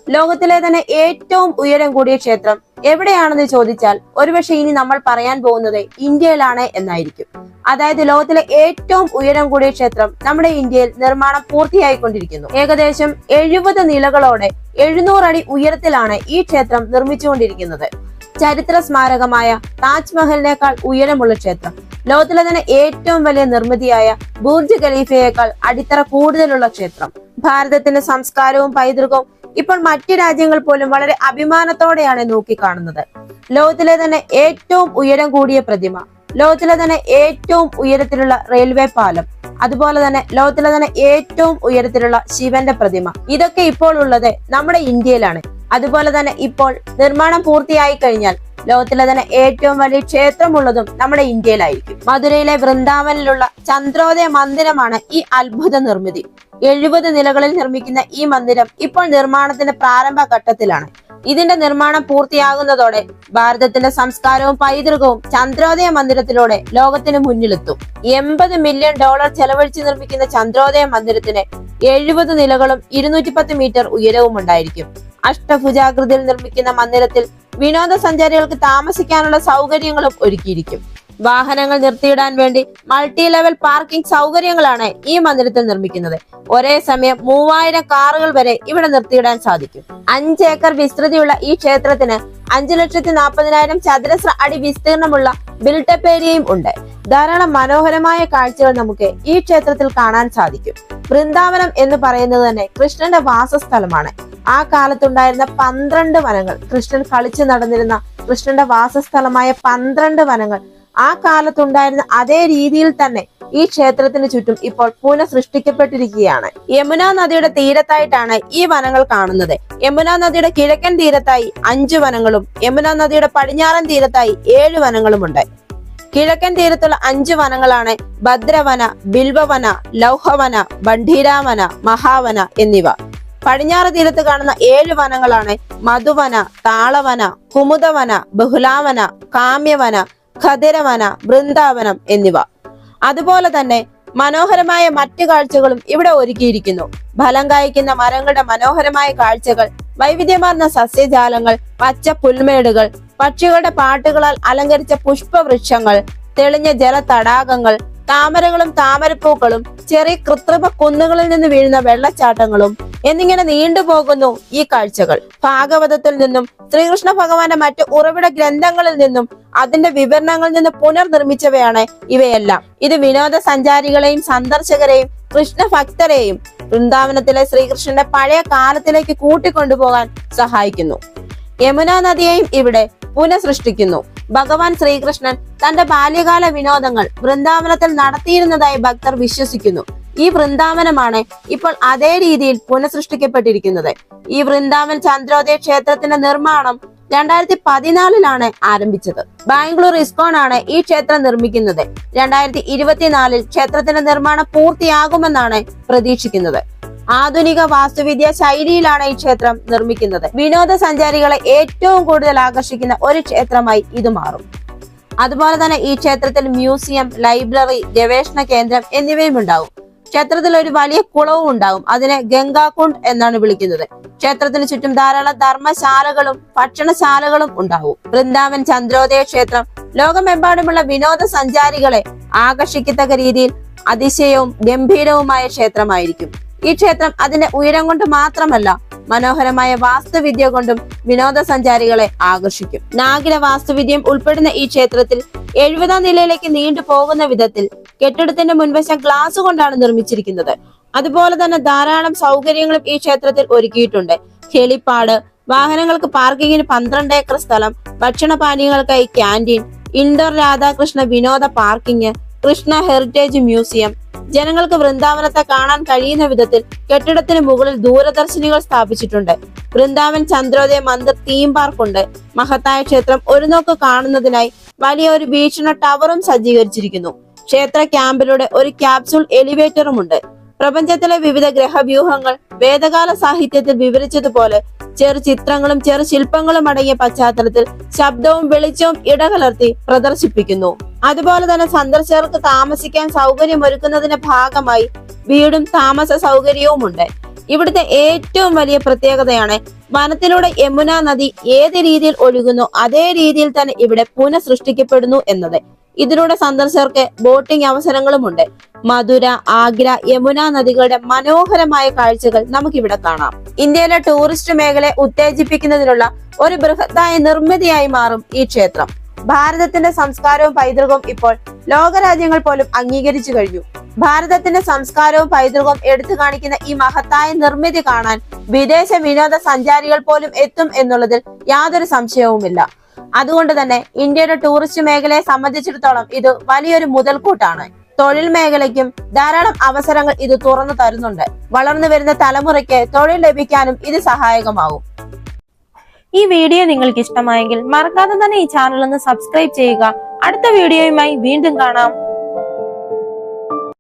ലോകത്തിലെ തന്നെ ഏറ്റവും ഉയരം കൂടിയ ക്ഷേത്രം എവിടെയാണെന്ന് ചോദിച്ചാൽ ഒരുപക്ഷെ ഇനി നമ്മൾ പറയാൻ പോകുന്നത് ഇന്ത്യയിലാണ് എന്നായിരിക്കും. അതായത് ലോകത്തിലെ ഏറ്റവും ഉയരം കൂടിയ ക്ഷേത്രം നമ്മുടെ ഇന്ത്യയിൽ നിർമ്മാണം പൂർത്തിയായിക്കൊണ്ടിരിക്കുന്നു. ഏകദേശം 70 നിലകളോടെ 700 അടി ഉയരത്തിലാണ് ഈ ക്ഷേത്രം നിർമ്മിച്ചുകൊണ്ടിരിക്കുന്നത്. ചരിത്ര സ്മാരകമായ താജ്മഹലിനേക്കാൾ ഉയരമുള്ള ക്ഷേത്രം, ലോകത്തിലെ തന്നെ ഏറ്റവും വലിയ നിർമ്മിതിയായ ബുർജ് ഖലീഫയേക്കാൾ അടിത്തറ കൂടുതലുള്ള ക്ഷേത്രം, ഭാരതത്തിന്റെ സംസ്കാരവും പൈതൃകവും ഇപ്പോൾ മറ്റു രാജ്യങ്ങൾ പോലും വളരെ അഭിമാനത്തോടെയാണ് നോക്കിക്കാണുന്നത്. ലോകത്തിലെ തന്നെ ഏറ്റവും ഉയരം കൂടിയ പ്രതിമ, ലോകത്തിലെ തന്നെ ഏറ്റവും ഉയരത്തിലുള്ള റെയിൽവേ പാലം, അതുപോലെ തന്നെ ലോകത്തിലെ തന്നെ ഏറ്റവും ഉയരത്തിലുള്ള ശിവന്റെ പ്രതിമ, ഇതൊക്കെ ഇപ്പോൾ ഉള്ളത് നമ്മുടെ ഇന്ത്യയിലാണ്. അതുപോലെ തന്നെ ഇപ്പോൾ നിർമ്മാണം പൂർത്തിയായി കഴിഞ്ഞാൽ ലോകത്തിലെ തന്നെ ഏറ്റവും വലിയ ക്ഷേത്രമുള്ളതും നമ്മുടെ ഇന്ത്യയിലായിരിക്കും. മധുരയിലെ വൃന്ദാവനിലുള്ള ചന്ദ്രോദയ മന്ദിരമാണ് ഈ അത്ഭുത നിർമ്മിതി. 70 നിലകളിൽ നിർമ്മിക്കുന്ന ഈ മന്ദിരം ഇപ്പോൾ നിർമ്മാണത്തിന്റെ പ്രാരംഭ ഘട്ടത്തിലാണ്. ഇതിന്റെ നിർമ്മാണം പൂർത്തിയാകുന്നതോടെ ഭാരതത്തിന്റെ സംസ്കാരവും പൈതൃകവും ചന്ദ്രോദയ മന്ദിരത്തിലൂടെ ലോകത്തിന് മുന്നിലെത്തും. $80 മില്യൺ ചെലവഴിച്ച് നിർമ്മിക്കുന്ന ചന്ദ്രോദയ മന്ദിരത്തിന് 70 നിലകളും 210 മീറ്റർ ഉയരവും ഉണ്ടായിരിക്കും. അഷ്ടഭുജാകൃതിയിൽ നിർമ്മിക്കുന്ന മന്ദിരത്തിൽ വിനോദസഞ്ചാരികൾക്ക് താമസിക്കാനുള്ള സൗകര്യങ്ങളും ഒരുക്കിയിരിക്കും. വാഹനങ്ങൾ നിർത്തിയിടാൻ വേണ്ടി മൾട്ടി ലെവൽ പാർക്കിംഗ് സൗകര്യങ്ങളാണ് ഈ മന്ദിരത്തിൽ നിർമ്മിക്കുന്നത്. ഒരേ സമയം 3000 കാറുകൾ വരെ ഇവിടെ നിർത്തിയിടാൻ സാധിക്കും. 5 ഏക്കർ വിസ്തൃതിയുള്ള ഈ ക്ഷേത്രത്തിന് 5,40,000 ചതുരശ്ര അടി വിസ്തീർണമുള്ള ബിൽട്ടപ്പ് ഏരിയയും ഉണ്ട്. ധാരാളം മനോഹരമായ കാഴ്ചകൾ നമുക്ക് ഈ ക്ഷേത്രത്തിൽ കാണാൻ സാധിക്കും. വൃന്ദാവനം എന്ന് പറയുന്നത് തന്നെ കൃഷ്ണന്റെ വാസസ്ഥലമാണ്. ആ കാലത്തുണ്ടായിരുന്ന 12 വനങ്ങൾ, കൃഷ്ണൻ കളിച്ചു നടന്നിരുന്ന കൃഷ്ണന്റെ വാസസ്ഥലമായ 12 വനങ്ങൾ ആ കാലത്തുണ്ടായിരുന്ന അതേ രീതിയിൽ തന്നെ ഈ ക്ഷേത്രത്തിന് ചുറ്റും ഇപ്പോൾ പുനഃസൃഷ്ടിക്കപ്പെട്ടിരിക്കുകയാണ്. യമുന നദിയുടെ തീരത്തായിട്ടാണ് ഈ വനങ്ങൾ കാണുന്നത്. യമുന നദിയുടെ കിഴക്കൻ തീരത്തായി 5 വനങ്ങളും യമുന നദിയുടെ പടിഞ്ഞാറൻ തീരത്തായി 7 വനങ്ങളുമുണ്ട്. കിഴക്കൻ തീരത്തുള്ള 5 വനങ്ങളാണ് ഭദ്രവന, ബിൽവവന, ലൗഹവന, ബണ്ഡീരാവന, മഹാവന എന്നിവ. പടിഞ്ഞാറ് തീരത്ത് കാണുന്ന 7 വനങ്ങളാണ് മധുവന, താളവന, കുമുദവന, ബഹുലാവന, കാമ്യവന, ഖദിരവന, വൃന്ദാവനം എന്നിവ. അതുപോലെ തന്നെ മനോഹരമായ മറ്റു കാഴ്ചകളും ഇവിടെ ഒരുക്കിയിരിക്കുന്നു. ഫലം കായ്ക്കുന്ന മരങ്ങളുടെ മനോഹരമായ കാഴ്ചകൾ, വൈവിധ്യമാർന്ന സസ്യജാലങ്ങൾ, പച്ച പുൽമേടുകൾ, പക്ഷികളുടെ പാട്ടുകളാൽ അലങ്കരിച്ച പുഷ്പവൃക്ഷങ്ങൾ, തെളിഞ്ഞ ജല തടാകങ്ങൾ, താമരകളും താമരപ്പൂക്കളും, ചെറിയ കൃത്രിമ കുന്നുകളിൽ നിന്ന് വീഴുന്ന വെള്ളച്ചാട്ടങ്ങളും എന്നിങ്ങനെ നീണ്ടുപോകുന്നു ഈ കാഴ്ചകൾ. ഭാഗവതത്തിൽ നിന്നും ശ്രീകൃഷ്ണ ഭഗവാന്റെ മറ്റു ഉറവിട ഗ്രന്ഥങ്ങളിൽ നിന്നും അതിന്റെ വിവരണങ്ങളിൽ നിന്ന് പുനർനിർമ്മിച്ചവയാണ് ഇവയെല്ലാം. ഇത് വിനോദസഞ്ചാരികളെയും സന്ദർശകരെയും കൃഷ്ണ ഭക്തരെയും വൃന്ദാവനത്തിലെ ശ്രീകൃഷ്ണന്റെ പഴയ കാലത്തിലേക്ക് കൂട്ടിക്കൊണ്ടുപോകാൻ സഹായിക്കുന്നു. യമുന നദിയെയും ഇവിടെ പുനഃസൃഷ്ടിക്കുന്നു. ഭഗവാൻ ശ്രീകൃഷ്ണൻ തന്റെ ബാല്യകാല വിനോദങ്ങൾ വൃന്ദാവനത്തിൽ നടത്തിയിരുന്നതായി ഭക്തർ വിശ്വസിക്കുന്നു. ഈ വൃന്ദാവനമാണ് ഇപ്പോൾ അതേ രീതിയിൽ പുനഃസൃഷ്ടിക്കപ്പെട്ടിരിക്കുന്നത്. ഈ വൃന്ദാവൻ ചന്ദ്രോദയ ക്ഷേത്രത്തിന്റെ നിർമ്മാണം 2014 ആരംഭിച്ചത്. ബാംഗ്ലൂർ ഇസ്കോൺ ആണ് ഈ ക്ഷേത്രം നിർമ്മിക്കുന്നത്. 2024 ക്ഷേത്രത്തിന്റെ നിർമ്മാണം പൂർത്തിയാകുമെന്നാണ് പ്രതീക്ഷിക്കുന്നത്. ആധുനിക വാസ്തുവിദ്യ ശൈലിയിലാണ് ഈ ക്ഷേത്രം നിർമ്മിക്കുന്നത്. വിനോദസഞ്ചാരികളെ ഏറ്റവും കൂടുതൽ ആകർഷിക്കുന്ന ഒരു ക്ഷേത്രമായി ഇത് മാറും. അതുപോലെ തന്നെ ഈ ക്ഷേത്രത്തിൽ മ്യൂസിയം, ലൈബ്രറി, ഗവേഷണ കേന്ദ്രം എന്നിവയും ഉണ്ടാവും. ക്ഷേത്രത്തിൽ ഒരു വലിയ കുളവും ഉണ്ടാകും. അതിനെ ഗംഗാകുണ്ട് എന്നാണ് വിളിക്കുന്നത്. ക്ഷേത്രത്തിന് ചുറ്റും ധാരാളം ധർമ്മശാലകളും ഭക്ഷണശാലകളും ഉണ്ടാവും. വൃന്ദാവൻ ചന്ദ്രോദയ ക്ഷേത്രം ലോകമെമ്പാടുമുള്ള വിനോദസഞ്ചാരികളെ ആകർഷിക്കത്തക്ക രീതിയിൽ അതിശയവും ഗംഭീരവുമായ ക്ഷേത്രമായിരിക്കും. ഈ ക്ഷേത്രം അതിന്റെ ഉയരം കൊണ്ട് മാത്രമല്ല, മനോഹരമായ വാസ്തുവിദ്യ കൊണ്ടും വിനോദസഞ്ചാരികളെ ആകർഷിക്കും. നാഗിര വാസ്തുവിദ്യയും ഉൾപ്പെടുന്ന ഈ ക്ഷേത്രത്തിൽ 70-ാം നിലയിലേക്ക് നീണ്ടു പോകുന്ന വിധത്തിൽ കെട്ടിടത്തിന്റെ മുൻവശം ഗ്ലാസ് കൊണ്ടാണ് നിർമ്മിച്ചിരിക്കുന്നത്. അതുപോലെ തന്നെ ധാരാളം സൗകര്യങ്ങളും ഈ ക്ഷേത്രത്തിൽ ഒരുക്കിയിട്ടുണ്ട്. ഹെലിപ്പാഡ്, വാഹനങ്ങൾക്ക് പാർക്കിങ്ങിന് 12 ഏക്കർ സ്ഥലം, ഭക്ഷണപാനീയങ്ങൾക്കായി ക്യാന്റീൻ, ഇൻഡോർ രാധാകൃഷ്ണ വിനോദ പാർക്കിംഗ്, കൃഷ്ണ ഹെറിറ്റേജ് മ്യൂസിയം. ജനങ്ങൾക്ക് വൃന്ദാവനത്തെ കാണാൻ കഴിയുന്ന വിധത്തിൽ കെട്ടിടത്തിന് മുകളിൽ ദൂരദർശിനികൾ സ്ഥാപിച്ചിട്ടുണ്ട്. വൃന്ദാവൻ ചന്ദ്രോദയ മന്ദിർ തീം പാർക്കുണ്ട്. മഹത്തായ ക്ഷേത്രം ഒരു നോക്ക് കാണുന്നതിനായി വലിയ ഒരു വീക്ഷണ ടവറും സജ്ജീകരിച്ചിരിക്കുന്നു. ക്ഷേത്ര ക്യാമ്പിലൂടെ ഒരു ക്യാപ്സൂൾ എലിവേറ്ററും ഉണ്ട്. പ്രപഞ്ചത്തിലെ വിവിധ ഗ്രഹവ്യൂഹങ്ങൾ വേദകാല സാഹിത്യത്തിൽ വിവരിച്ചതുപോലെ ചെറു ചിത്രങ്ങളും ചെറു ശില്പങ്ങളും അടങ്ങിയ പശ്ചാത്തലത്തിൽ ശബ്ദവും വെളിച്ചവും ഇടകലർത്തി പ്രദർശിപ്പിക്കുന്നു. അതുപോലെ തന്നെ സന്ദർശകർക്ക് താമസിക്കാൻ സൗകര്യമൊരുക്കുന്നതിന്റെ ഭാഗമായി വീടും താമസ സൗകര്യവുമുണ്ട്. ഇവിടുത്തെ ഏറ്റവും വലിയ പ്രത്യേകതയാണ് വനത്തിലൂടെ യമുന നദി ഏത് രീതിയിൽ ഒഴുകുന്നു അതേ രീതിയിൽ തന്നെ ഇവിടെ പുനഃസൃഷ്ടിക്കപ്പെടുന്നു എന്നത്. ഇതിലൂടെ സന്ദർശകർക്ക് ബോട്ടിംഗ് അവസരങ്ങളുമുണ്ട്. മധുര, ആഗ്ര, യമുന നദികളുടെ മനോഹരമായ കാഴ്ചകൾ നമുക്കിവിടെ കാണാം. ഇന്ത്യയിലെ ടൂറിസ്റ്റ് മേഖലയെ ഉത്തേജിപ്പിക്കുന്നതിനുള്ള ഒരു ബൃഹത്തായ നിർമ്മിതിയായി മാറും ഈ ക്ഷേത്രം. ഭാരതത്തിന്റെ സംസ്കാരവും പൈതൃകവും ഇപ്പോൾ ലോകരാജ്യങ്ങൾ പോലും അംഗീകരിച്ചു കഴിഞ്ഞു. ഭാരതത്തിന്റെ സംസ്കാരവും പൈതൃകവും എടുത്തു കാണിക്കുന്ന ഈ മഹത്തായ നിർമ്മിതി കാണാൻ വിദേശ വിനോദ സഞ്ചാരികൾ പോലും എത്തും എന്നുള്ളതിൽ യാതൊരു സംശയവുമില്ല. അതുകൊണ്ട് തന്നെ ഇന്ത്യയുടെ ടൂറിസ്റ്റ് മേഖലയെ സംബന്ധിച്ചിടത്തോളം ഇത് വലിയൊരു മുതൽക്കൂട്ടാണ്. തൊഴിൽ മേഖലയ്ക്കും ധാരാളം അവസരങ്ങൾ ഇത് തുറന്നു തരുന്നുണ്ട്. വളർന്നു വരുന്ന തലമുറയ്ക്ക് തൊഴിൽ ലഭിക്കാനും ഇത് സഹായകമാകും. ഈ വീഡിയോ നിങ്ങൾക്ക് ഇഷ്ടമായെങ്കിൽ മറക്കാതെ തന്നെ ഈ ചാനൽ ഒന്ന് സബ്സ്ക്രൈബ് ചെയ്യുക. അടുത്ത വീഡിയോയുമായി വീണ്ടും കാണാം.